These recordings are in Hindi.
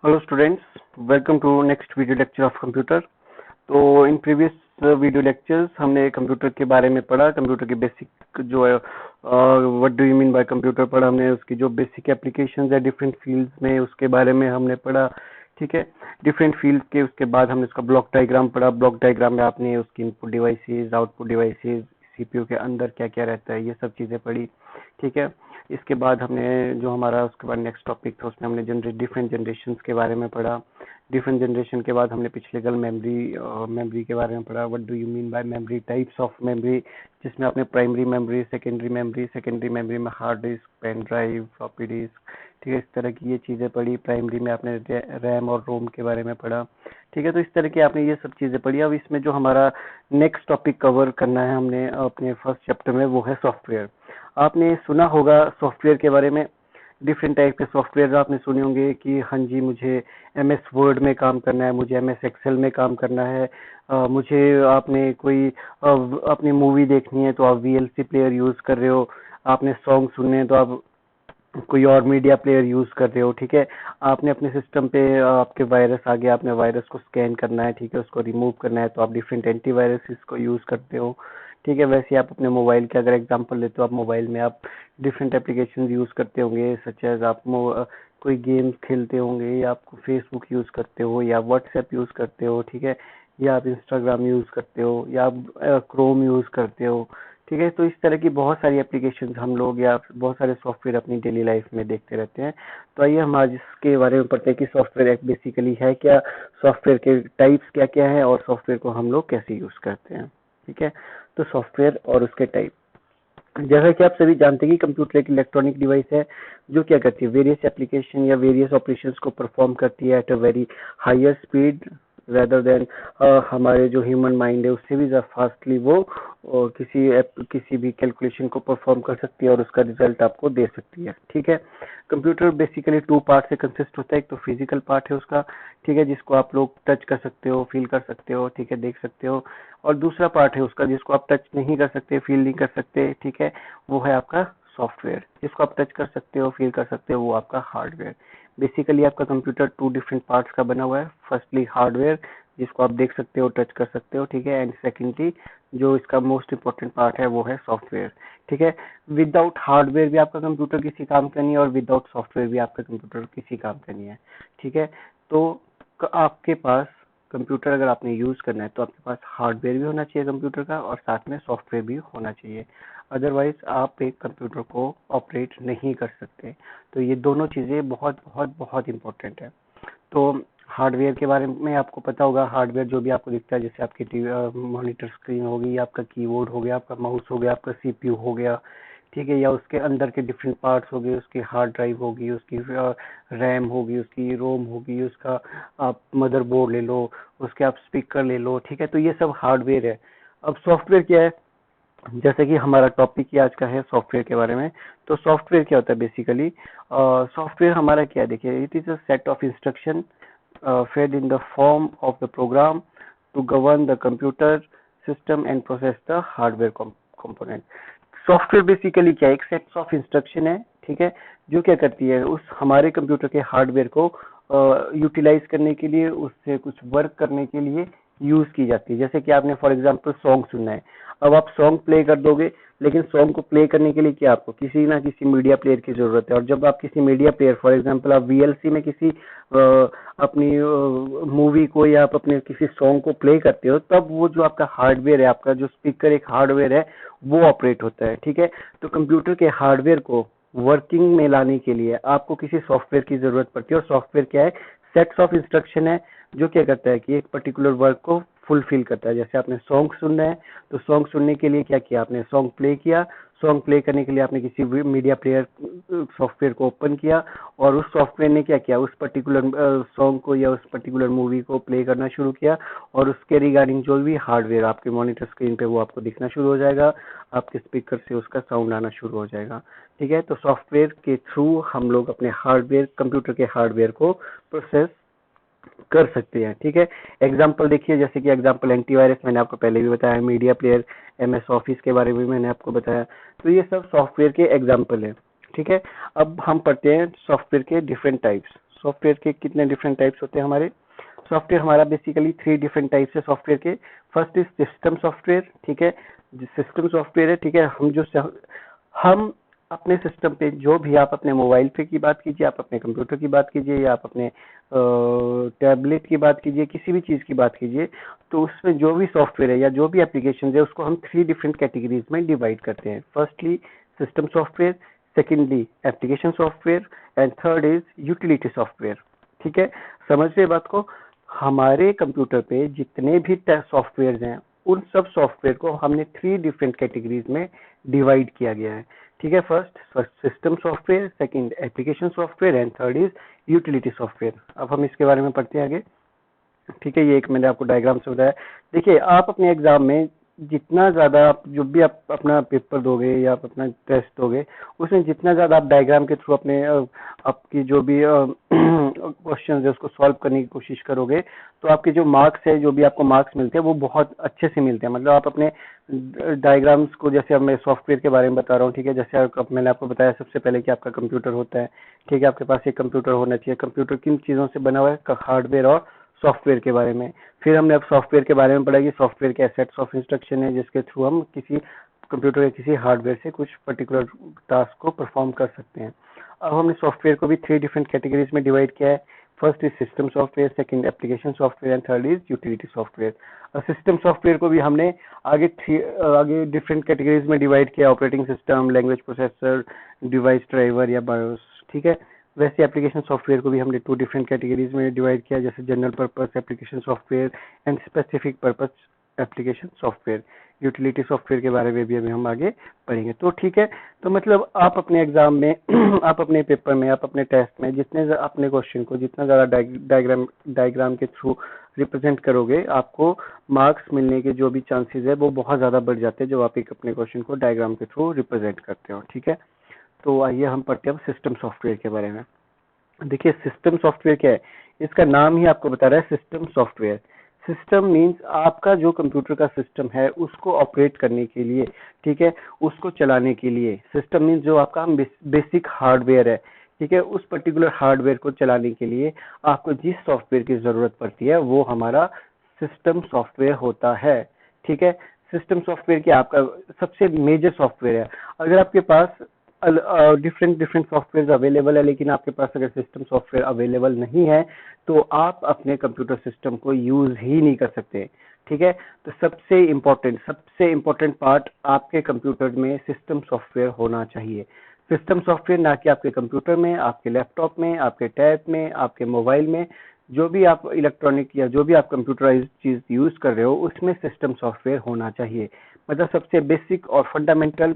Hello students, welcome to next video lecture of computer. तो इन प्रीवियस वीडियो लेक्चर्स हमने कंप्यूटर के बारे में पढ़ा, कंप्यूटर के बेसिक जो है what do you mean bye computer पढ़ा हमने, उसकी जो बेसिक एप्लीकेशंस है डिफरेंट फील्ड्स में उसके बारे में हमने पढ़ा। ठीक है, डिफरेंट फील्ड्स के उसके बाद हमने उसका ब्लॉक डायग्राम पढ़ा। ब्लॉक डायग्राम में आपने उसकी input devices, output devices, CPU के अंदर क्या क्या रहता है, ये सब चीज़ें पढ़ी। ठीक है, इसके बाद हमने जो हमारा उसके बाद नेक्स्ट टॉपिक था उसमें हमने डिफरेंट जनरेशन्स के बारे में पढ़ा। डिफरेंट जनरेशन के बाद हमने पिछले कल मेमोरी के बारे में पढ़ा। What do you mean by memory, types of memory, जिसमें आपने प्राइमरी मेमोरी में hard disk, pen drive, floppy disk, ठीक है, इस तरह की ये चीज़ें पढ़ी। प्राइमरी में आपने रैम और रोम के बारे में पढ़ा। ठीक है, तो इस तरह की आपने ये सब चीज़ें पढ़ी। अब इसमें जो हमारा नेक्स्ट टॉपिक कवर करना है हमने अपने फर्स्ट चैप्टर में, वो है सॉफ्टवेयर। आपने सुना होगा सॉफ्टवेयर के बारे में, डिफरेंट टाइप के सॉफ्टवेयर आपने सुने होंगे कि हाँ जी मुझे एमएस वर्ड में काम करना है, मुझे एमएस एक्सेल में काम करना है, मुझे आपने कोई अपनी मूवी देखनी है तो आप वीएलसी प्लेयर यूज़ कर रहे हो, आपने सॉन्ग सुनने हैं तो आप कोई और मीडिया प्लेयर यूज़ कर रहे हो। ठीक है, आपने अपने सिस्टम पे आपके वायरस आ गया, आपने वायरस को स्कैन करना है, ठीक है, उसको रिमूव करना है तो आप डिफरेंट एंटीवायरसेस को यूज़ करते हो। ठीक है, वैसे आप अपने मोबाइल के अगर एग्जांपल लेते हो, आप मोबाइल में आप डिफरेंट एप्लीकेशन यूज़ करते होंगे, सच एज आप कोई गेम्स खेलते होंगे, या आप फेसबुक यूज़ करते हो, या व्हाट्सएप यूज़ करते हो, ठीक है, या आप इंस्टाग्राम यूज़ करते हो, या आप क्रोम यूज़ करते हो। ठीक है, तो इस तरह की बहुत सारी एप्लीकेशंस हम लोग या बहुत सारे सॉफ्टवेयर अपनी डेली लाइफ में देखते रहते हैं। तो आइए हम आज इसके बारे में पढ़ते हैं कि सॉफ्टवेयर बेसिकली है क्या, सॉफ्टवेयर के टाइप्स क्या क्या है, और सॉफ्टवेयर को हम लोग कैसे यूज़ करते हैं। ठीक है, तो सॉफ्टवेयर और उसके टाइप, जैसा कि आप सभी जानते हैं कि कंप्यूटर एक इलेक्ट्रॉनिक डिवाइस है जो क्या करती है, वेरियस एप्लीकेशन या वेरियस ऑपरेशंस को परफॉर्म करती है at a very higher speed rather than हमारे जो ह्यूमन माइंड है उससे भी फास्टली वो किसी भी कैलकुलेशन को परफॉर्म कर सकती है और उसका रिजल्ट आपको दे सकती है। ठीक है, कंप्यूटर बेसिकली टू पार्ट से कंसिस्ट होता है। एक तो फिजिकल पार्ट है उसका, ठीक है, जिसको आप लोग टच कर सकते हो, फील कर सकते हो, ठीक है, देख सकते हो। और दूसरा पार्ट है उसका जिसको आप टच नहीं कर सकते, फील नहीं कर सकते, ठीक है, वो है आपका सॉफ्टवेयर। जिसको आप टच कर सकते हो, फील कर सकते हो, वो आपका हार्डवेयर। बेसिकली आपका कंप्यूटर टू डिफरेंट पार्ट्स का बना हुआ है। फर्स्टली हार्डवेयर, जिसको आप देख सकते हो, टच कर सकते हो, ठीक है, एंड सेकेंडली जो इसका मोस्ट इंपॉर्टेंट पार्ट है वो है सॉफ्टवेयर। ठीक है, विदाउट हार्डवेयर भी आपका कंप्यूटर किसी काम का नहीं है, और विदाउट सॉफ्टवेयर भी आपका कंप्यूटर किसी काम का नहीं है। ठीक है, तो आपके पास कंप्यूटर अगर आपने यूज़ करना है तो आपके पास हार्डवेयर भी होना चाहिए कंप्यूटर का, और साथ में सॉफ्टवेयर भी होना चाहिए। अदरवाइज आप एक कंप्यूटर को ऑपरेट नहीं कर सकते। तो ये दोनों चीज़ें बहुत बहुत बहुत इंपॉर्टेंट है। तो हार्डवेयर के बारे में आपको पता होगा, हार्डवेयर जो भी आपको दिखता है, जैसे आपकी मॉनिटर स्क्रीन होगी, आपका कीबोर्ड हो गया, आपका माउस हो गया, आपका सीपीयू हो गया, ठीक है, या उसके अंदर के डिफरेंट पार्ट्स हो गए, उसकी हार्ड ड्राइव होगी, उसकी रैम होगी, उसकी रोम होगी, उसका आप मदरबोर्ड ले लो, उसके आप स्पीकर ले लो। ठीक है, तो ये सब हार्डवेयर है। अब सॉफ्टवेयर क्या है, जैसे कि हमारा टॉपिक ही आज का है सॉफ्टवेयर के बारे में। तो सॉफ्टवेयर क्या होता है बेसिकली, सॉफ्टवेयर हमारा क्या है, देखिए, it is a set of instruction fed in the form of the program to govern the computer system and process the hardware component. Software basically क्या है, एक सेट ऑफ इंस्ट्रक्शन है, ठीक है, जो क्या करती है, उस हमारे कंप्यूटर के हार्डवेयर को यूटिलाइज करने के लिए, उससे कुछ वर्क करने के लिए यूज की जाती है। जैसे कि आपने फॉर एग्जांपल सॉन्ग सुनना है, अब आप सॉन्ग प्ले कर दोगे, लेकिन सॉन्ग को प्ले करने के लिए क्या आपको किसी ना किसी मीडिया प्लेयर की जरूरत है। और जब आप किसी मीडिया प्लेयर, फॉर एग्जांपल आप वीएलसी में किसी अपनी मूवी को या आप अपने किसी सॉन्ग को प्ले करते हो, तब वो जो आपका हार्डवेयर है, आपका जो स्पीकर एक हार्डवेयर है, वो ऑपरेट होता है। ठीक है, तो कंप्यूटर के हार्डवेयर को वर्किंग में लाने के लिए आपको किसी सॉफ्टवेयर की जरूरत पड़ती है। और सॉफ्टवेयर क्या है, सेट्स ऑफ इंस्ट्रक्शन है जो क्या करता है कि एक पर्टिकुलर वर्क को फुलफिल करता है। जैसे आपने सॉन्ग सुनना है, तो सॉन्ग सुनने के लिए क्या किया, आपने सॉन्ग प्ले किया, सॉन्ग प्ले करने के लिए आपने किसी मीडिया प्लेयर सॉफ्टवेयर को ओपन किया, और उस सॉफ्टवेयर ने क्या किया, उस पर्टिकुलर सॉन्ग को या उस पर्टिकुलर मूवी को प्ले करना शुरू किया, और उसके रिगार्डिंग जो भी हार्डवेयर आपके मॉनिटर स्क्रीन पे वो आपको दिखना शुरू हो जाएगा, आपके स्पीकर से उसका साउंड आना शुरू हो जाएगा। ठीक है, तो सॉफ्टवेयर के थ्रू हम लोग अपने हार्डवेयर, कंप्यूटर के हार्डवेयर को प्रोसेस कर सकते हैं। ठीक है, एग्जांपल देखिए, जैसे कि एग्जांपल एंटीवायरस मैंने आपको पहले भी बताया, मीडिया प्लेयर, एमएस ऑफिस के बारे में मैंने आपको बताया। तो ये सब सॉफ्टवेयर के एग्जांपल है। ठीक है, अब हम पढ़ते हैं सॉफ्टवेयर के डिफरेंट टाइप्स। सॉफ्टवेयर के कितने डिफरेंट टाइप्स होते हैं हमारे? सॉफ्टवेयर हमारा बेसिकली 3 डिफरेंट टाइप्स है सॉफ्टवेयर के। फर्स्ट इज सिस्टम सॉफ्टवेयर, ठीक है। जो सिस्टम सॉफ्टवेयर है, ठीक है, हम अपने सिस्टम पे जो भी, आप अपने मोबाइल पे की बात कीजिए, आप अपने कंप्यूटर की बात कीजिए, या आप अपने टैबलेट की बात कीजिए, किसी भी चीज़ की बात कीजिए, तो उसमें जो भी सॉफ्टवेयर है या जो भी एप्लीकेशन है उसको हम 3 डिफरेंट कैटेगरीज में डिवाइड करते हैं। Firstly system software, secondly application software, and third is utility software, ठीक है। समझ रहे बात को? हमारे कंप्यूटर पे जितने भी सॉफ्टवेयर हैं उन सब सॉफ्टवेयर को हमने 3 डिफरेंट कैटेगरीज में डिवाइड किया गया है, ठीक है। First system software, second application software, and third is utility software. अब हम इसके बारे में पढ़ते हैं आगे, ठीक है। ये एक मैंने आपको डायग्राम से बताया। देखिए, आप अपने एग्जाम में जितना ज़्यादा आप जो भी आप अपना पेपर दोगे या आप अपना टेस्ट दोगे, उसमें जितना ज़्यादा आप डायग्राम के थ्रू अपने आपकी जो भी क्वेश्चन है उसको सॉल्व करने की कोशिश करोगे, तो आपके जो मार्क्स है, जो भी आपको मार्क्स मिलते हैं वो बहुत अच्छे से मिलते हैं। मतलब आप अपने डायग्राम्स को, जैसे अब मैं सॉफ्टवेयर के बारे में बता रहा हूँ, ठीक है। जैसे मैंने आपको बताया सबसे पहले कि आपका कंप्यूटर होता है, ठीक है। आपके पास एक कंप्यूटर होना चाहिए। कंप्यूटर किन चीज़ों से बना हुआ है? हार्डवेयर और सॉफ्टवेयर के बारे में। फिर हमने अब सॉफ्टवेयर के बारे में पढ़ा कि सॉफ्टवेयर के सेट्स ऑफ इंस्ट्रक्शन है जिसके थ्रू हम किसी कंप्यूटर या किसी हार्डवेयर से कुछ पर्टिकुलर टास्क को परफॉर्म कर सकते हैं। अब हमने सॉफ्टवेयर को भी 3 डिफरेंट कैटेगरीज में डिवाइड किया है। First is system software, second application software, and third is utility software. System software को भी हमने आगे डिफरेंट कैटेगरीज में डिवाइड किया। Operating system, language processor, device driver या बायोस, ठीक है। वैसे एप्लीकेशन सॉफ्टवेयर को भी हमने 2 डिफरेंट कैटेगरीज में डिवाइड किया, जैसे general purpose application software and specific purpose application software. Utility software के बारे में भी अभी हम आगे पढ़ेंगे, तो ठीक है। तो मतलब आप अपने एग्जाम में आप अपने पेपर में, आप अपने टेस्ट में अपने क्वेश्चन को जितना ज़्यादा डायग्राम के थ्रू रिप्रेजेंट करोगे, आपको मार्क्स मिलने के जो भी चांसेस है वो बहुत ज़्यादा बढ़ जाते हैं जब आप एक अपने क्वेश्चन को डायग्राम के थ्रू रिप्रेजेंट करते हो, ठीक है। तो आइए हम पढ़ते हैं सिस्टम सॉफ्टवेयर के बारे में। देखिए, सिस्टम सॉफ्टवेयर क्या है? इसका नाम ही आपको बता रहा है सिस्टम सॉफ्टवेयर। सिस्टम मीन्स आपका जो कंप्यूटर का सिस्टम है उसको ऑपरेट करने के लिए, ठीक है, उसको चलाने के लिए। सिस्टम मीन्स जो आपका बेसिक हार्डवेयर है, ठीक है, उस पर्टिकुलर हार्डवेयर को चलाने के लिए आपको जिस सॉफ्टवेयर की जरूरत पड़ती है वो हमारा सिस्टम सॉफ्टवेयर होता है, ठीक है। सिस्टम सॉफ्टवेयर क्या आपका सबसे मेजर सॉफ्टवेयर है। अगर आपके पास डिफरेंट सॉफ्टवेयर अवेलेबल है, लेकिन आपके पास अगर सिस्टम सॉफ्टवेयर अवेलेबल नहीं है तो आप अपने कंप्यूटर सिस्टम को यूज ही नहीं कर सकते, ठीक है। तो सबसे इम्पोर्टेंट पार्ट आपके कंप्यूटर में सिस्टम सॉफ्टवेयर होना चाहिए। सिस्टम सॉफ्टवेयर ना कि आपके कंप्यूटर में, आपके लैपटॉप में, आपके टैब में, आपके मोबाइल में, जो भी आप इलेक्ट्रॉनिक या जो भी आप कंप्यूटराइज चीज यूज कर रहे हो उसमें सिस्टम सॉफ्टवेयर होना चाहिए। मतलब सबसे बेसिक और फंडामेंटल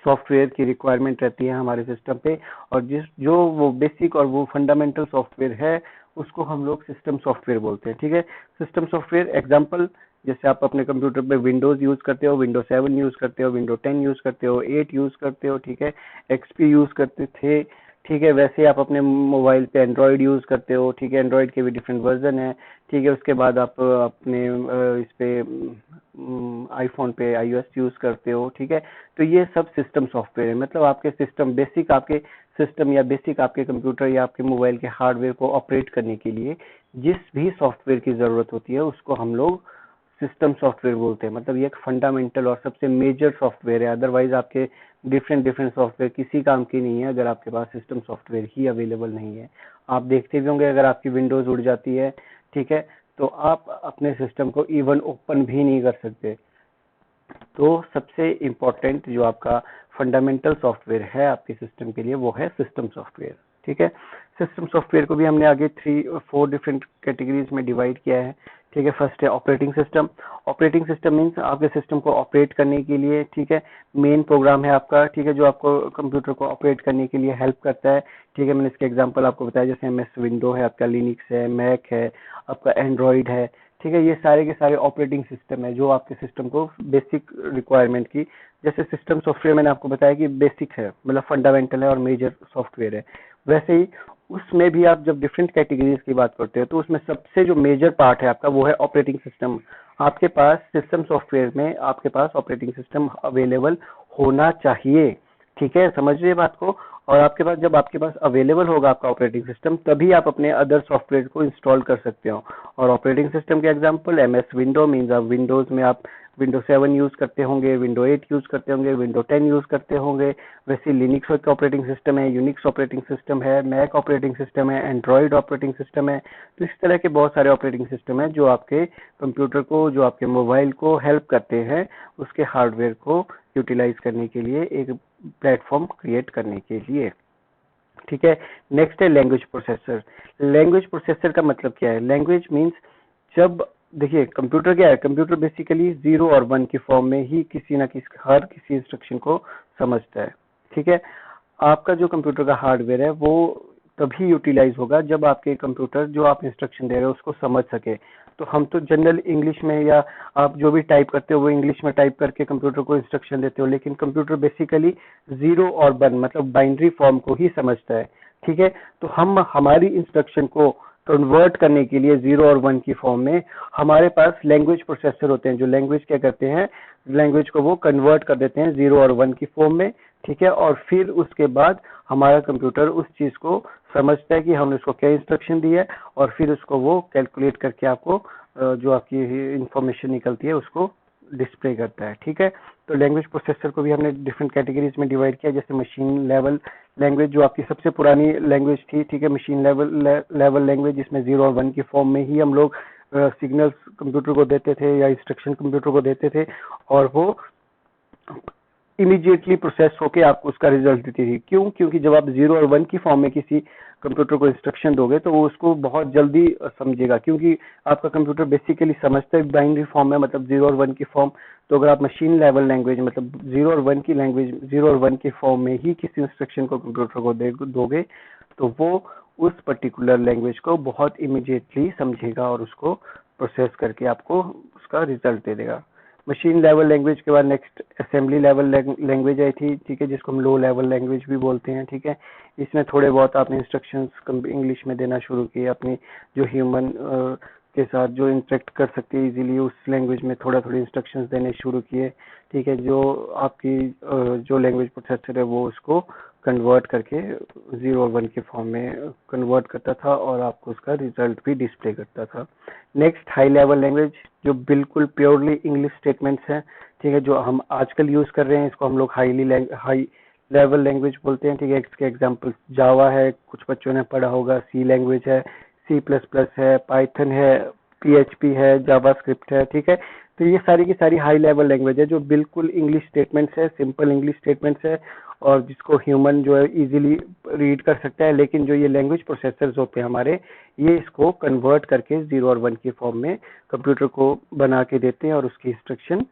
सॉफ्टवेयर की रिक्वायरमेंट रहती है हमारे सिस्टम पे, और जो वो बेसिक और वो फंडामेंटल सॉफ्टवेयर है उसको हम लोग सिस्टम सॉफ्टवेयर बोलते हैं, ठीक है। सिस्टम सॉफ्टवेयर एग्जांपल, जैसे आप अपने कंप्यूटर पे विंडोज यूज करते हो, विंडोज 7 यूज करते हो, विंडोज 10 यूज करते हो, 8 यूज करते हो, ठीक है, एक्सपी यूज करते थे, ठीक है। वैसे आप अपने मोबाइल पे एंड्रॉयड यूज करते हो, ठीक है, एंड्रॉयड के भी डिफरेंट वर्जन है, ठीक है। उसके बाद आप अपने इस पे आईफोन पे iOS यूज करते हो, ठीक है। तो ये सब सिस्टम सॉफ्टवेयर है। मतलब आपके सिस्टम बेसिक आपके सिस्टम या बेसिक आपके कंप्यूटर या आपके मोबाइल के हार्डवेयर को ऑपरेट करने के लिए जिस भी सॉफ्टवेयर की जरूरत होती है उसको हम लोग सिस्टम सॉफ्टवेयर बोलते हैं। मतलब ये एक फंडामेंटल और सबसे मेजर सॉफ्टवेयर है। अदरवाइज आपके डिफरेंट सॉफ्टवेयर किसी काम की नहीं है अगर आपके पास सिस्टम सॉफ्टवेयर ही अवेलेबल नहीं है। आप देखते भी होंगे अगर आपकी विंडोज उड़ जाती है, ठीक है, तो आप अपने सिस्टम को इवन ओपन भी नहीं कर सकते। तो सबसे इम्पोर्टेंट जो आपका फंडामेंटल सॉफ्टवेयर है आपके सिस्टम के लिए वो है सिस्टम सॉफ्टवेयर, ठीक है। सिस्टम सॉफ्टवेयर को भी हमने आगे 4 डिफरेंट कैटेगरीज में डिवाइड किया है, ठीक है। फर्स्ट है operating system. Operating system means आपके सिस्टम को ऑपरेट करने के लिए, ठीक है, मेन प्रोग्राम है आपका, ठीक है, जो आपको कंप्यूटर को ऑपरेट करने के लिए हेल्प करता है, ठीक है। मैंने इसके एग्जांपल आपको बताया, जैसे MS विंडो है आपका, लिनक्स है, मैक है आपका, एंड्रॉइड है, ठीक है। ये सारे के सारे ऑपरेटिंग सिस्टम है जो आपके सिस्टम को बेसिक रिक्वायरमेंट की, जैसे सिस्टम सॉफ्टवेयर मैंने आपको बताया कि बेसिक है, मतलब फंडामेंटल है और मेजर सॉफ्टवेयर है, वैसे ही उसमें भी आप जब डिफरेंट कैटेगरीज की बात करते हो तो उसमें सबसे जो मेजर पार्ट है आपका वो है ऑपरेटिंग सिस्टम। आपके पास सिस्टम सॉफ्टवेयर में आपके पास ऑपरेटिंग सिस्टम अवेलेबल होना चाहिए, ठीक है, समझ रहे बात को। और आपके पास जब आपके पास अवेलेबल होगा आपका ऑपरेटिंग सिस्टम, तभी आप अपने अदर सॉफ्टवेयर को इंस्टॉल कर सकते हो। और ऑपरेटिंग सिस्टम के एग्जांपल MS विंडो मीन्स आप विंडोज में आप विंडो 7 यूज करते होंगे, विंडो 8 यूज करते होंगे, विंडो 10 यूज करते होंगे। वैसे लिनक्स का ऑपरेटिंग सिस्टम है, यूनिक्स ऑपरेटिंग सिस्टम है, मैक ऑपरेटिंग सिस्टम है, एंड्रॉयड ऑपरेटिंग सिस्टम है। तो इस तरह के बहुत सारे ऑपरेटिंग सिस्टम है जो आपके कंप्यूटर को, जो आपके मोबाइल को हेल्प करते हैं उसके हार्डवेयर को यूटिलाइज करने के लिए, एक प्लेटफॉर्म क्रिएट करने के लिए। ठीक है, नेक्स्ट है लैंग्वेज प्रोसेसर। लैंग्वेज प्रोसेसर का मतलब क्या है? लैंग्वेज मीन्स, जब देखिए कंप्यूटर क्या है, कंप्यूटर बेसिकली 0 और 1 की फॉर्म में ही किसी ना किसी हर किसी इंस्ट्रक्शन को समझता है। ठीक है, आपका जो कंप्यूटर का हार्डवेयर है वो तभी यूटिलाइज होगा जब आपके कंप्यूटर जो आप इंस्ट्रक्शन दे रहे हो उसको समझ सके। तो हम तो जनरल इंग्लिश में, या आप जो भी टाइप करते हो वो इंग्लिश में टाइप करके कंप्यूटर को इंस्ट्रक्शन देते हो, लेकिन कंप्यूटर बेसिकली 0 और 1 मतलब बाइनरी फॉर्म को ही समझता है। ठीक है, तो हम हमारी इंस्ट्रक्शन को कन्वर्ट करने के लिए 0 और 1 की फॉर्म में हमारे पास लैंग्वेज प्रोसेसर होते हैं, जो लैंग्वेज क्या करते हैं, लैंग्वेज को वो कन्वर्ट कर देते हैं 0 और 1 की फॉर्म में। ठीक है, और फिर उसके बाद हमारा कंप्यूटर उस चीज को समझता है कि हमने उसको क्या इंस्ट्रक्शन दी है, और फिर उसको वो कैलकुलेट करके आपको जो आपकी इंफॉर्मेशन निकलती है उसको डिस्प्ले करता है। ठीक है, तो लैंग्वेज प्रोसेसर को भी हमने डिफरेंट कैटेगरीज में डिवाइड किया, जैसे मशीन लेवल लैंग्वेज जो आपकी सबसे पुरानी लैंग्वेज थी। ठीक है, मशीन लेवल लैंग्वेज, जिसमें 0 और 1 की फॉर्म में ही हम लोग सिग्नल्स कंप्यूटर को देते थे या इंस्ट्रक्शन कंप्यूटर को देते थे, और वो इमीडिएटली प्रोसेस होके आपको उसका रिजल्ट देती थी। क्यों? क्योंकि जब आप 0 और 1 की फॉर्म में किसी कंप्यूटर को इंस्ट्रक्शन दोगे तो वो उसको बहुत जल्दी समझेगा, क्योंकि आपका कंप्यूटर बेसिकली समझता है बाइनरी फॉर्म में, मतलब 0 और 1 की फॉर्म। तो अगर आप मशीन लेवल लैंग्वेज मतलब 0 और 1 की लैंग्वेज, 0 और 1 की फॉर्म में ही किसी इंस्ट्रक्शन को कंप्यूटर को दोगे तो वो उस पर्टिकुलर लैंग्वेज को बहुत इमीडिएटली समझेगा और उसको प्रोसेस करके आपको उसका रिजल्ट दे देगा। मशीन लेवल लैंग्वेज के बाद next assembly level language I थी। ठीक है, जिसको हम लो लेवल लैंग्वेज भी बोलते हैं। ठीक है, इसमें थोड़े बहुत आपने इंस्ट्रक्शंस इंग्लिश में देना शुरू किए, अपनी जो ह्यूमन के साथ जो इंटरेक्ट कर सकते हैं इजीली, उस लैंग्वेज में थोड़ा थोड़े इंस्ट्रक्शंस देने शुरू किए। ठीक है, जो आपकी जो लैंग्वेज प्रोसेसर है वो उसको कन्वर्ट करके 0 और 1 के फॉर्म में कन्वर्ट करता था और आपको उसका रिजल्ट भी डिस्प्ले करता था। नेक्स्ट हाई लेवल लैंग्वेज, जो बिल्कुल प्योरली इंग्लिश स्टेटमेंट्स हैं। ठीक है, जो हम आजकल यूज कर रहे हैं इसको हम लोग हाई लेवल लैंग्वेज बोलते हैं। ठीक है, इसके एग्जांपल जावा है, कुछ बच्चों ने पढ़ा होगा, सी लैंग्वेज है, C++ है, पाइथन है, PHP है, जावास्क्रिप्ट है। ठीक है, तो ये सारी की सारी हाई लेवल लैंग्वेज है जो बिल्कुल इंग्लिश स्टेटमेंट्स है, सिंपल इंग्लिश स्टेटमेंट्स है, और जिसको ह्यूमन जो है इजीली रीड कर सकता है। लेकिन जो ये लैंग्वेज प्रोसेसर्स होते हैं हमारे, ये इसको कन्वर्ट करके 0 और 1 की फॉर्म में कंप्यूटर को बना के देते हैं, और उसकी इंस्ट्रक्शन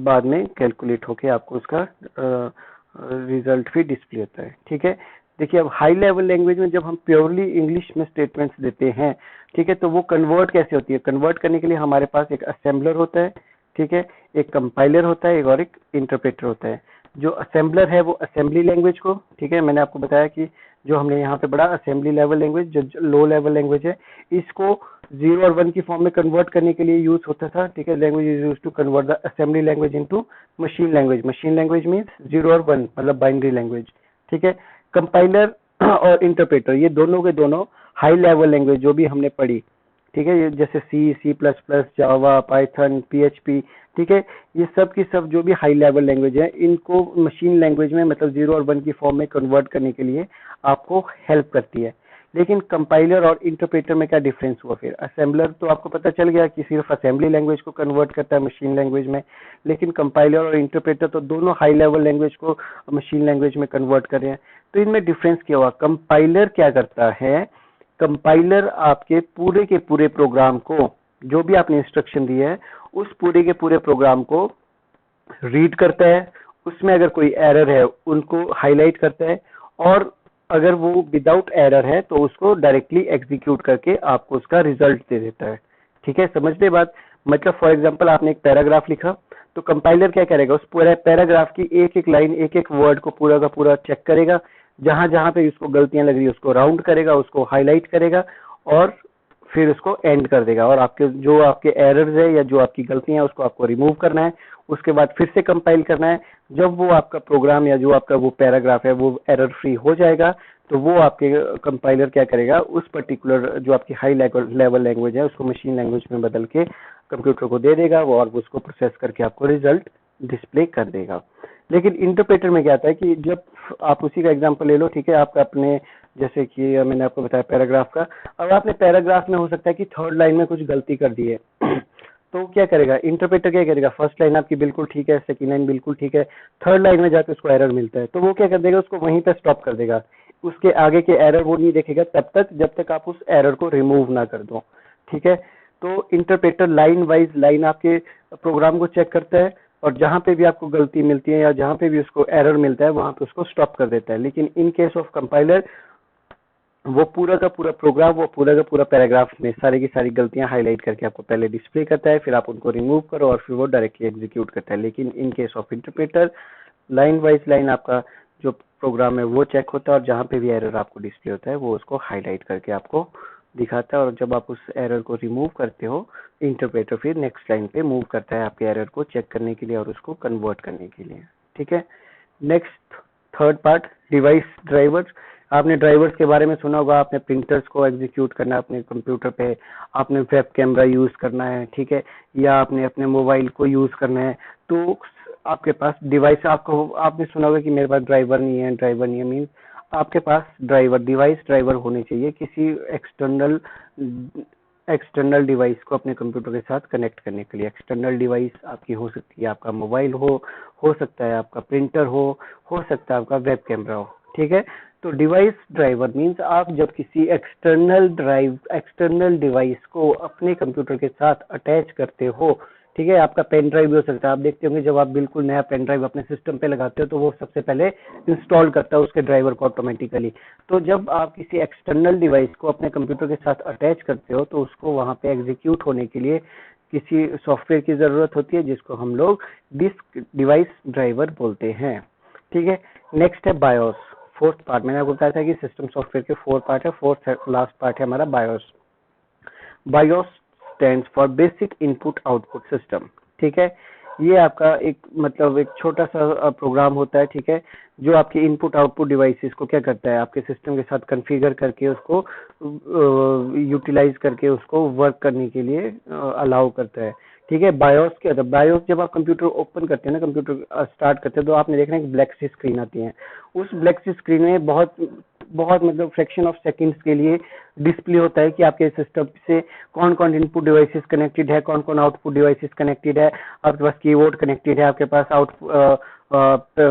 बाद में कैलकुलेट होके आपको उसका रिजल्ट भी डिस्प्ले होता है। ठीक है, देखिए अब हाई लेवल लैंग्वेज में जब हम प्योरली इंग्लिश में स्टेटमेंट्स देते हैं, ठीक है, तो वो कन्वर्ट कैसे होती है? कन्वर्ट करने के लिए हमारे पास एक असेंबलर होता है। ठीक है, एक कंपाइलर होता है, और एक इंटरप्रेटर होता है। जो असेंबलर है वो असेंबली लैंग्वेज को, ठीक है, मैंने आपको बताया कि जो हमने यहाँ पे पढ़ा असेंबली लेवल लैंग्वेज, जो लो लेवल लैंग्वेज है, इसको 0 और 1 की फॉर्म में कन्वर्ट करने के लिए यूज होता था। ठीक है, language is use to convert the assembly language into machine language. Machine language means 0 और 1 मतलब बाइनरी लैंग्वेज। ठीक है, कंपाइलर और इंटरप्रेटर ये दोनों के दोनों हाई लेवल लैंग्वेज जो भी हमने पढ़ी, ठीक है, ये जैसे C++, जावा, पाइथन, PHP, ठीक है, ये सब की सब जो भी हाई लेवल लैंग्वेज है, इनको मशीन लैंग्वेज में मतलब 0 और 1 की फॉर्म में कन्वर्ट करने के लिए आपको हेल्प करती है। लेकिन कंपाइलर और इंटरप्रेटर में क्या डिफरेंस हुआ? फिर असेंबलर तो आपको पता चल गया कि सिर्फ असेंबली लैंग्वेज को कन्वर्ट करता है मशीन लैंग्वेज में, लेकिन कंपाइलर और इंटरप्रेटर तो दोनों हाई लेवल लैंग्वेज को मशीन लैंग्वेज में कन्वर्ट कर रहे हैं। तो इनमें डिफरेंस क्या हुआ? कंपाइलर क्या करता है? कंपाइलर आपके पूरे के पूरे प्रोग्राम को, जो भी आपने इंस्ट्रक्शन दी है, उस पूरे के पूरे प्रोग्राम को रीड करता है, उसमें अगर कोई एरर है उनको हाईलाइट करता है, और अगर वो विदाउट एरर है तो उसको डायरेक्टली एग्जीक्यूट करके आपको उसका रिजल्ट दे देता है। ठीक है, समझ रहे बात? मतलब फॉर एग्जांपल आपने एक पैराग्राफ लिखा, तो कंपाइलर क्या करेगा? उस पूरे पैराग्राफ की एक एक लाइन, एक एक वर्ड को पूरा का पूरा चेक करेगा, जहां जहां पे उसको गलतियां लग रही है उसको राउंड करेगा, उसको हाईलाइट करेगा, और फिर उसको एंड कर देगा और आपके जो आपके एरर्स है या जो आपकी गलतियां हैं उसको आपको रिमूव करना है। उसके बाद फिर से कंपाइल करना है। जब वो आपका प्रोग्राम या जो आपका वो पैराग्राफ है वो एरर फ्री हो जाएगा तो वो आपके कंपाइलर क्या करेगा, उस पर्टिकुलर जो आपकी हाई लेवल लैंग्वेज है उसको मशीन लैंग्वेज में बदल के कंप्यूटर को दे देगा वो, और उसको प्रोसेस करके आपको रिजल्ट डिस्प्ले कर देगा। लेकिन इंटरप्रेटर में क्या आता है कि जब आप उसी का एग्जांपल ले लो, ठीक है, आपका अपने जैसे कि मैंने आपको बताया पैराग्राफ का, अब आपने पैराग्राफ में हो सकता है कि थर्ड लाइन में कुछ गलती कर दी है तो क्या करेगा इंटरप्रेटर, क्या करेगा, फर्स्ट लाइन आपकी बिल्कुल ठीक है, सेकंड लाइन बिल्कुल ठीक है, थर्ड लाइन में जाकर उसको एरर मिलता है तो वो क्या कर देगा, उसको वहीं पे स्टॉप कर देगा। उसके आगे के एरर वो नहीं देखेगा तब तक जब तक आप उस एरर को रिमूव ना कर दो। ठीक है, तो इंटरप्रेटर लाइन वाइज लाइन आपके प्रोग्राम को चेक करता है और जहां पे भी आपको गलती मिलती है या जहां पे भी उसको एरर मिलता है वहां पे उसको स्टॉप कर देता है। लेकिन इन केस ऑफ कंपाइलर वो पूरा का पूरा प्रोग्राम, वो पूरा का पूरा पैराग्राफ में सारी की सारी गलतियां हाईलाइट करके आपको पहले डिस्प्ले करता है, फिर आप उनको रिमूव करो और फिर वो डायरेक्टली एग्जीक्यूट करता है। लेकिन in case of interpreter line wise line आपका जो प्रोग्राम है वो चेक होता है और जहां पे भी एरर आपको डिस्प्ले होता है वो उसको हाईलाइट करके आपको दिखाता है। और जब आप उस एरर को रिमूव करते हो इंटरप्रेटर फिर नेक्स्ट लाइन पे मूव करता है आपके एरर को चेक करने के लिए और उसको कन्वर्ट करने के लिए। ठीक है, next third part device drivers. आपने ड्राइवर्स के बारे में सुना होगा, आपने प्रिंटर्स को एग्जीक्यूट करना है अपने कंप्यूटर पे, आपने वेब कैमरा यूज करना है, ठीक है, या आपने अपने मोबाइल को यूज करना है तो आपके पास डिवाइस, आपको आपने सुना होगा कि मेरे पास ड्राइवर नहीं है, ड्राइवर नहीं है मीन्स आपके पास ड्राइवर डिवाइस ड्राइवर होने चाहिए किसी एक्सटर्नल डिवाइस को अपने कंप्यूटर के साथ कनेक्ट करने के लिए। एक्सटर्नल डिवाइस आपकी हो सकती है आपका मोबाइल हो सकता है आपका प्रिंटर हो सकता है आपका वेब कैमरा हो। ठीक है, तो डिवाइस ड्राइवर मींस आप जब किसी एक्सटर्नल डिवाइस को अपने कंप्यूटर के साथ अटैच करते हो, ठीक है, आपका पेन ड्राइव भी हो सकता है। आप देखते होंगे जब आप बिल्कुल नया पेन ड्राइव अपने सिस्टम पे लगाते हो तो वो सबसे पहले इंस्टॉल करता है उसके ड्राइवर को ऑटोमेटिकली। तो जब आप किसी एक्सटर्नल डिवाइस को अपने कंप्यूटर के साथ अटैच करते हो तो उसको वहां पे एग्जीक्यूट होने के लिए किसी सॉफ्टवेयर की जरूरत होती है जिसको हम लोग डिस्क डिवाइस ड्राइवर बोलते हैं। ठीक है, नेक्स्ट है बायोस, फोर्थ पार्ट। मैंने आपको बताया था कि सिस्टम सॉफ्टवेयर के 4 पार्ट है, फोर्थ लास्ट पार्ट है हमारा BIOS. BIOS stands for basic input output system. ठीक है, ये आपका एक मतलब एक छोटा सा प्रोग्राम होता है, ठीक है, जो आपके इनपुट आउटपुट डिवाइसेस को क्या करता है, आपके सिस्टम के साथ कॉन्फ़िगर करके उसको यूटिलाइज करके उसको वर्क करने के लिए अलाउ करता है। ठीक है, बायोस क्या होता है, बायोस जब आप कंप्यूटर ओपन करते हैं ना, कंप्यूटर स्टार्ट करते हैं तो आपने देखना है कि ब्लैक सी स्क्रीन आती है। उस ब्लैक सी स्क्रीन में बहुत बहुत मतलब फ्रैक्शन ऑफ सेकंड्स के लिए डिस्प्ले होता है कि आपके सिस्टम से कौन कौन इनपुट डिवाइसेस कनेक्टेड है, कौन कौन आउटपुट डिवाइसेस कनेक्टेड है, आपके पास कीबोर्ड कनेक्टेड है, आपके पास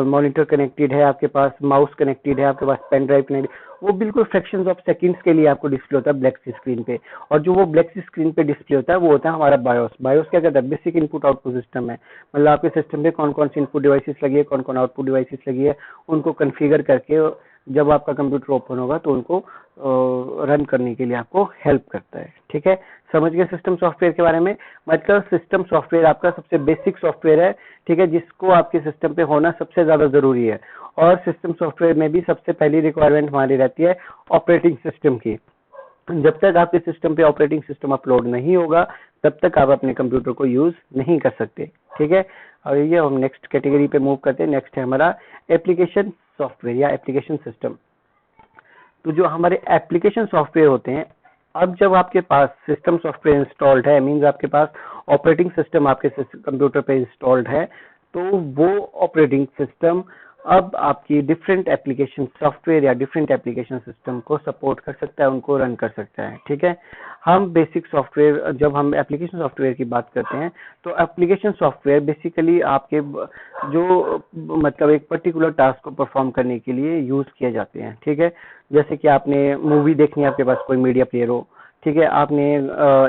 मॉनिटर कनेक्टेड है, आपके पास माउस कनेक्टेड है, आपके पास पेन ड्राइव कनेक्टेड। वो बिल्कुल फ्रैक्शंस ऑफ सेकंड्स के लिए आपको डिस्प्ले होता है ब्लैक सी स्क्रीन पे। और जो वो ब्लैक सी स्क्रीन पे डिस्प्ले होता है वो होता है हमारा बायोस। बायोस क्या करता है, बेसिक इनपुट आउटपुट सिस्टम है, मतलब आपके सिस्टम पे कौन कौन सी इनपुट डिवाइसेस लगी है, कौन कौन आउटपुट डिवाइसेस लगी है, उनको कॉन्फ़िगर करके जब आपका कंप्यूटर ओपन होगा तो उनको रन करने के लिए आपको हेल्प करता है। ठीक है, समझ गए सिस्टम सॉफ्टवेयर के बारे में। मतलब सिस्टम सॉफ्टवेयर आपका सबसे बेसिक सॉफ्टवेयर है, ठीक है, जिसको आपके सिस्टम पे होना सबसे ज्यादा जरूरी है। और सिस्टम सॉफ्टवेयर में भी सबसे पहली रिक्वायरमेंट हमारी रहती है ऑपरेटिंग सिस्टम की। जब तक आपके सिस्टम पे ऑपरेटिंग सिस्टम अपलोड नहीं होगा तब तक आप अपने कंप्यूटर को यूज नहीं कर सकते। ठीक है, और ये हम नेक्स्ट कैटेगरी पे मूव करते हैं। नेक्स्ट है हमारा एप्लीकेशन सॉफ्टवेयर या एप्लीकेशन सिस्टम। तो जो हमारे एप्लीकेशन सॉफ्टवेयर होते हैं, अब जब आपके पास सिस्टम सॉफ्टवेयर इंस्टॉल्ड है मींस आपके पास ऑपरेटिंग सिस्टम आपके कंप्यूटर पे इंस्टॉल्ड है, तो वो ऑपरेटिंग सिस्टम अब आपकी डिफरेंट एप्लीकेशन सॉफ्टवेयर या डिफरेंट एप्लीकेशन सिस्टम को सपोर्ट कर सकता है, उनको रन कर सकता है। ठीक है, हम बेसिक सॉफ्टवेयर, जब हम एप्लीकेशन सॉफ्टवेयर की बात करते हैं तो एप्लीकेशन सॉफ्टवेयर बेसिकली आपके जो मतलब एक पर्टिकुलर टास्क को परफॉर्म करने के लिए यूज किए जाते हैं। ठीक है, जैसे कि आपने मूवी देखनी है, आपके पास कोई मीडिया प्लेयर हो, ठीक है, आपने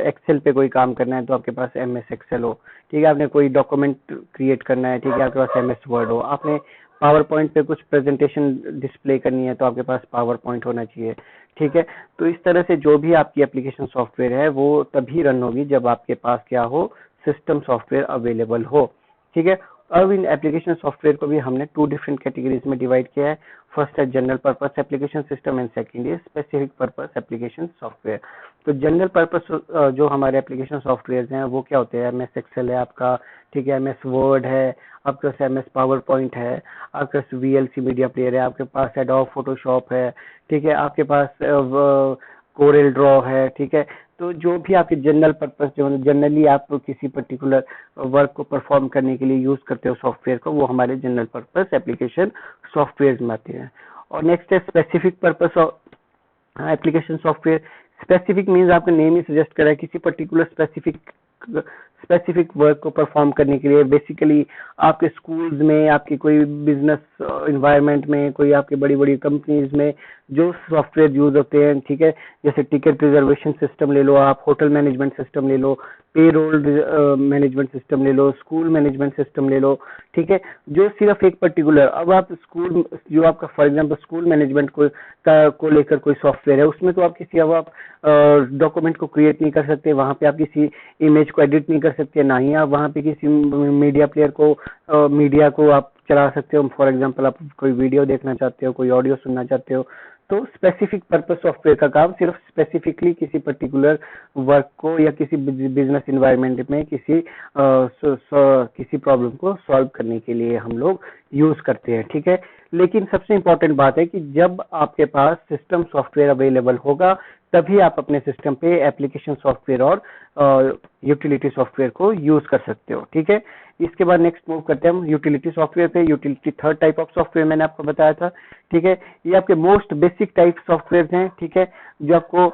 एक्सेल पे कोई काम करना है तो आपके पास MS एक्सेल हो, ठीक है, आपने कोई डॉक्यूमेंट क्रिएट करना है, ठीक है, आपके पास MS वर्ड हो, आपने पावर पॉइंट पे कुछ प्रेजेंटेशन डिस्प्ले करनी है तो आपके पास पावर पॉइंट होना चाहिए। ठीक है, तो इस तरह से जो भी आपकी एप्लीकेशन सॉफ्टवेयर है वो तभी रन होगी जब आपके पास क्या हो, सिस्टम सॉफ्टवेयर अवेलेबल हो। ठीक है, अब इन एप्लीकेशन सॉफ्टवेयर को भी हमने 2 डिफरेंट कैटेगरीज में डिवाइड किया है। फर्स्ट है general purpose application system and second है स्पेसिफिक पर्पस एप्लीकेशन सॉफ्टवेयर। तो जनरल पर्पस जो हमारे एप्लीकेशन सॉफ्टवेयर हैं वो क्या होते हैं, एमएस एक्सेल है आपका, ठीक है, एमएस वर्ड है, आपके पास एमएस पावर पॉइंट है, आपके पास वीएलसी मीडिया प्लेयर है, आपके पास एडोब फोटोशॉप है, ठीक है, आपके पास कोरेल ड्रॉ है, ठीक है। तो जो भी आपके जनरल पर्पस जो जनरली आप किसी पर्टिकुलर वर्क को परफॉर्म करने के लिए यूज करते हो सॉफ्टवेयर को, वो हमारे जनरल पर्पस एप्लीकेशन सॉफ्टवेयर में आते हैं। और नेक्स्ट है specific purpose application software. Specific means आपका नेम ही सजेस्ट कर रहा है किसी पर्टिकुलर स्पेसिफिक वर्क को परफॉर्म करने के लिए। बेसिकली आपके स्कूल्स में, आपकी कोई बिजनेस इन्वायरमेंट में, कोई आपकी बड़ी बड़ी कंपनीज में जो सॉफ्टवेयर यूज होते हैं, ठीक है, जैसे टिकट रिजर्वेशन सिस्टम ले लो आप, होटल मैनेजमेंट सिस्टम ले लो, पेरोल मैनेजमेंट सिस्टम ले लो, स्कूल मैनेजमेंट सिस्टम ले लो, ठीक है, जो सिर्फ एक पर्टिकुलर, अब आप स्कूल जो आपका फॉर एग्जांपल स्कूल मैनेजमेंट को लेकर कोई सॉफ्टवेयर है, उसमें तो आप किसी अब आप डॉक्यूमेंट को क्रिएट नहीं कर सकते, वहां पे आप किसी इमेज को एडिट नहीं कर सकते, ना ही आप वहां पे किसी मीडिया प्लेयर को मीडिया को आप चला सकते हो। फॉर एग्जांपल आप कोई वीडियो देखना चाहते हो, कोई ऑडियो सुनना चाहते हो, तो स्पेसिफिक पर्पस सॉफ्टवेयर का काम सिर्फ स्पेसिफिकली किसी पर्टिकुलर वर्क को या किसी बिजनेस इन्वायरमेंट में किसी प्रॉब्लम को सॉल्व करने के लिए हम लोग यूज करते हैं, ठीक है। लेकिन सबसे इंपॉर्टेंट बात है कि जब आपके पास सिस्टम सॉफ्टवेयर अवेलेबल होगा तभी आप अपने सिस्टम पे एप्लीकेशन सॉफ्टवेयर और यूटिलिटी सॉफ्टवेयर को यूज कर सकते हो, ठीक है। इसके बाद नेक्स्ट मूव करते हैं हम यूटिलिटी सॉफ्टवेयर पे। Utility third type of software मैंने आपको बताया था, ठीक है। ये आपके मोस्ट बेसिक टाइप सॉफ्टवेयर हैं, ठीक है, जो आपको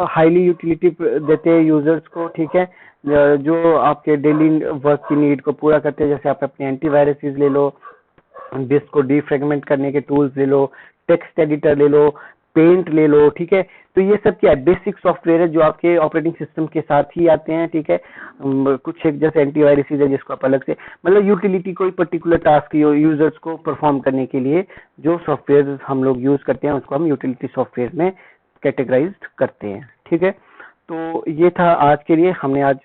हाईली यूटिलिटी देते हैं यूजर्स को, ठीक है, जो आपके डेली वर्क की नीड को पूरा करते हैं। जैसे आप अपने एंटीवायरसेस ले लो, डिस्क को डीफ्रेगमेंट करने के टूल्स ले लो, टेक्स्ट एडिटर ले लो, पेंट ले लो, ठीक है। तो ये सब क्या है, बेसिक सॉफ्टवेयर है जो आपके ऑपरेटिंग सिस्टम के साथ ही आते हैं, ठीक है। कुछ एक जैसे एंटीवायरस है जिसको आप अलग से, मतलब यूटिलिटी कोई पर्टिकुलर टास्क यूजर्स को परफॉर्म करने के लिए जो सॉफ्टवेयर हम लोग यूज करते हैं उसको हम यूटिलिटी सॉफ्टवेयर में कैटेगराइज्ड करते हैं, ठीक है। तो ये था आज के लिए, हमने आज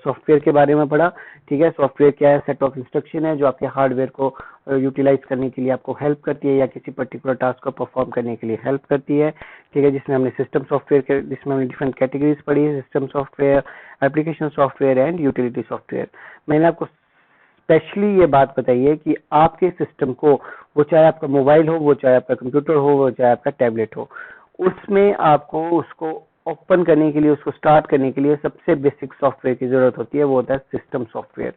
सॉफ्टवेयर के बारे में पढ़ा, ठीक है। सॉफ्टवेयर क्या है, सेट ऑफ इंस्ट्रक्शन है जो आपके हार्डवेयर को यूटिलाइज करने के लिए आपको हेल्प करती है या किसी पर्टिकुलर टास्क को परफॉर्म करने के लिए हेल्प करती है, ठीक है। जिसमें हमने सिस्टम सॉफ्टवेयर जिसमें हमने डिफरेंट कैटेगरीज पढ़ी है, system software, application software and utility software. मैंने आपको स्पेशली ये बात बताई है कि आपके सिस्टम को, वो चाहे आपका मोबाइल हो, वो चाहे आपका कंप्यूटर हो, वो चाहे आपका टैबलेट हो, उसमें आपको उसको ओपन करने के लिए, उसको स्टार्ट करने के लिए सबसे बेसिक सॉफ्टवेयर की जरूरत होती है, वो होता है सिस्टम सॉफ्टवेयर।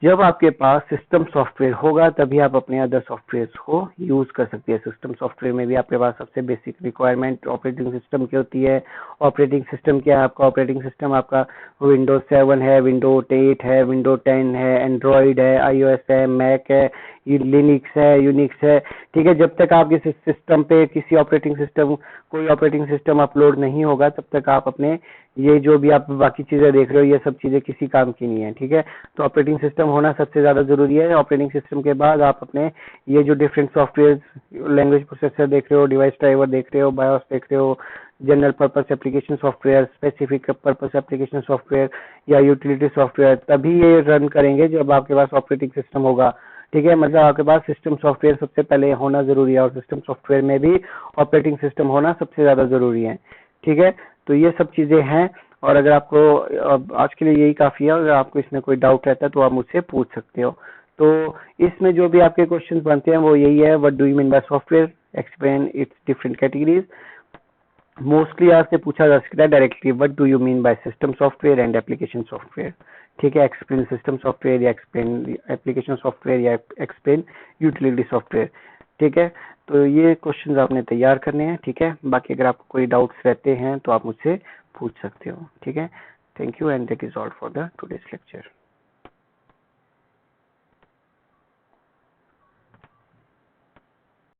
जब आपके पास सिस्टम सॉफ्टवेयर होगा तभी आप अपने अदर सॉफ्टवेयर को यूज कर सकते हैं। सिस्टम सॉफ्टवेयर में भी आपके पास सबसे बेसिक रिक्वायरमेंट ऑपरेटिंग सिस्टम की होती है। ऑपरेटिंग सिस्टम क्या है आपका, ऑपरेटिंग सिस्टम आपका विंडोज 7 है, विंडोज 8 है, विंडोज 10 है, एंड्रॉइड है, iOS है, मैक है, लिनक्स है, यूनिक्स है, ठीक है। जब तक आपके सिस्टम पे कोई ऑपरेटिंग सिस्टम अपलोड नहीं होगा तब तक आप अपने ये जो भी आप बाकी चीजें देख रहे हो ये सब चीजें किसी काम की नहीं है, ठीक है। तो ऑपरेटिंग सिस्टम होना सबसे ज्यादा जरूरी है। ऑपरेटिंग सिस्टम के बाद आप अपने ये जो डिफरेंट सॉफ्टवेयर, लैंग्वेज प्रोसेसर देख रहे हो, डिवाइस ड्राइवर देख रहे हो, बायोस देख रहे हो, general purpose application software, specific purpose application software या यूटिलिटी सॉफ्टवेयर, तभी ये रन करेंगे जब आपके पास ऑपरेटिंग सिस्टम होगा, ठीक है। मतलब आपके पास सिस्टम सॉफ्टवेयर सबसे पहले होना जरूरी है और सिस्टम सॉफ्टवेयर में भी ऑपरेटिंग सिस्टम होना सबसे ज्यादा जरूरी है, ठीक है। तो ये सब चीजें हैं और अगर आपको आज के लिए यही काफी है। अगर आपको इसमें कोई डाउट रहता है तो आप मुझसे पूछ सकते हो। तो इसमें जो भी आपके क्वेश्चंस बनते हैं वो यही है, what do you mean bye software, explain it's different categories. Mostly आपसे पूछा जा सकता है directly, what do you mean by system software and application software, ठीक है। एक्सप्लेन सिस्टम सॉफ्टवेयर या एक्सप्लेन एप्लीकेशन सॉफ्टवेयर या एक्सप्लेन यूटिलिटी सॉफ्टवेयर, ठीक है। तो ये क्वेश्चंस आपने तैयार करने हैं, ठीक है। बाकी अगर आपको कोई डाउट्स रहते हैं तो आप मुझसे पूछ सकते हो, ठीक है। Thank you and that is all for the today's lecture.